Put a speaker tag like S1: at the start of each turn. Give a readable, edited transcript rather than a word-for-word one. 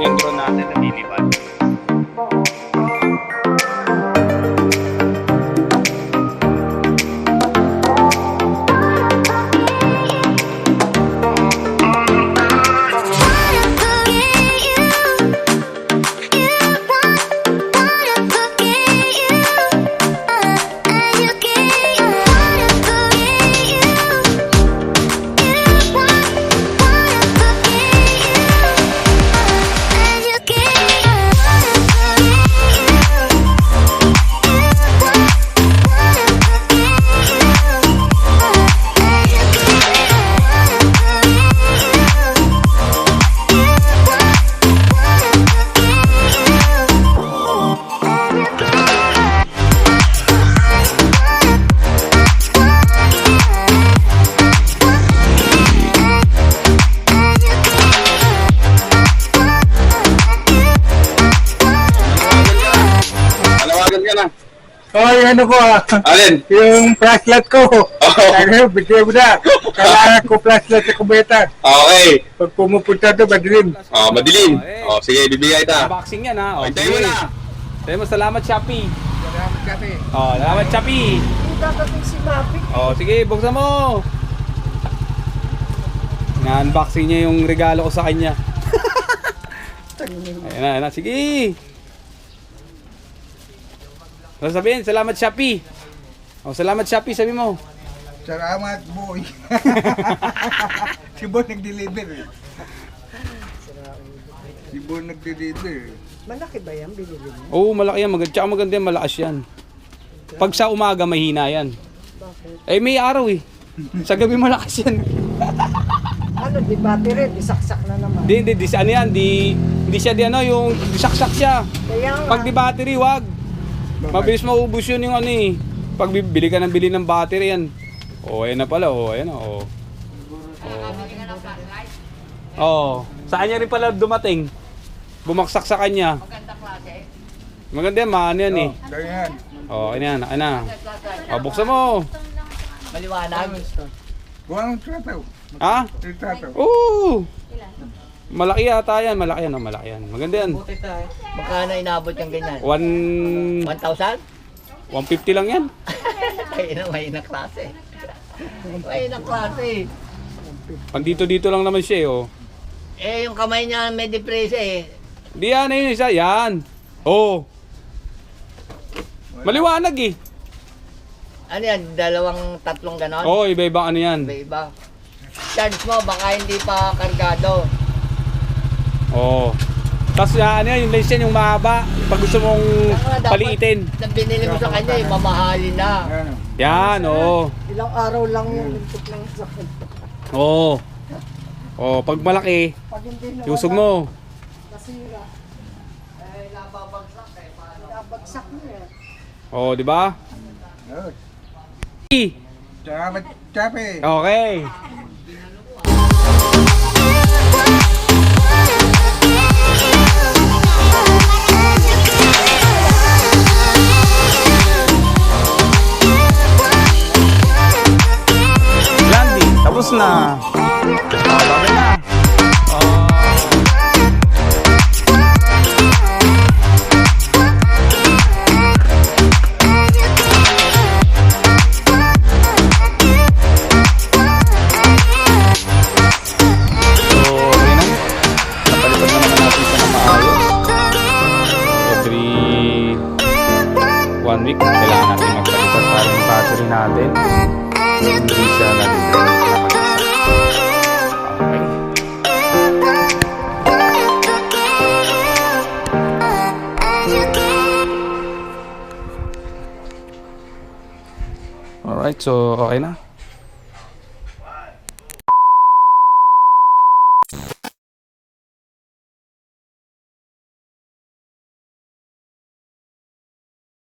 S1: yung drone natin na lilipad.
S2: Oy, ano ko
S1: Alin?
S2: yung flashlight ko. Ano, bigyan mo na. Kailangan ko flashlight sa kubeta.
S1: Okay.
S2: Pag pumupunta doon, madilim.
S1: Madilim. Sige, bibigay ita.
S3: Unboxing yan ha.
S1: Hintayin mo na.
S3: Sabi mo, salamat Shopee.
S2: Salamat kami.
S3: Salamat Shopee.
S4: Dadating si Mapi.
S3: Sige, buksan mo. Na-unboxing niya yung regalo ko sa kanya. Ayan na. Sige. Ano sabihin? Salamat Shopee. Salamat Shopee, sabi mo.
S2: Salamat, boy. Si Bon nag-deliver. Si Bon nag-deliver.
S4: Malaki ba yan binili mo?
S3: Oo, malaki yan. Tsaka maganda yan, malakas yan. Pag sa umaga, mahina yan.
S4: Bakit?
S3: May araw eh. Sa gabi malakas yan.
S4: Ano, di battery, di saksak na naman.
S3: Hindi, ano yan, hindi siya yung saksak siya.
S4: Kaya nga,
S3: Pag di battery, wag. Mabilis maubos yun yung ano eh. Pag bili ka ng battery yan. Ayan na pala, ayan na, Saan niya rin pala dumating? Bumaksak sa kanya. Magandang klase. Maganda yan, maano yan eh.
S2: Ganyan.
S3: Ayan na. Buksan mo.
S4: maliwanag.
S2: Buwan ang trataw.
S3: Ha?
S2: Trataw.
S3: Oo. Malaki yata yan, malaki yan. Maganda yan.
S4: Magkano inabot yung ganyan?
S3: 150
S4: 1,000?
S3: lang yan.
S4: May na klase. May na klase.
S3: Pandito-dito lang naman siya
S4: Yung kamay niya may depresa
S3: Di yan, yun isa. Yan. Maliwanag eh.
S4: Ano yan? Tatlong ganon?
S3: Iba-ibang ano yan.
S4: Iba-iba. Charge mo, baka hindi pa kargado.
S3: Tapos yung lens yan, yung mahaba. Pag gusto mong paliitin.
S4: Nang binili mo sa kanya, mamahalin na.
S3: Yan,
S4: Ilang araw lang yung lintik lang sa akin.
S3: Pag malaki,
S4: Pag hindi
S3: usog mo.
S4: nasira. Nababagsak paano? Nababagsak mo
S3: Di ba?
S2: Salamat, Chape.
S3: Okay. Landing, tapos na. Okay na. One week, kailangan natin magpalitan para yung battery natin hindi siya nag-drain na mag-isa. Alright, so okay na.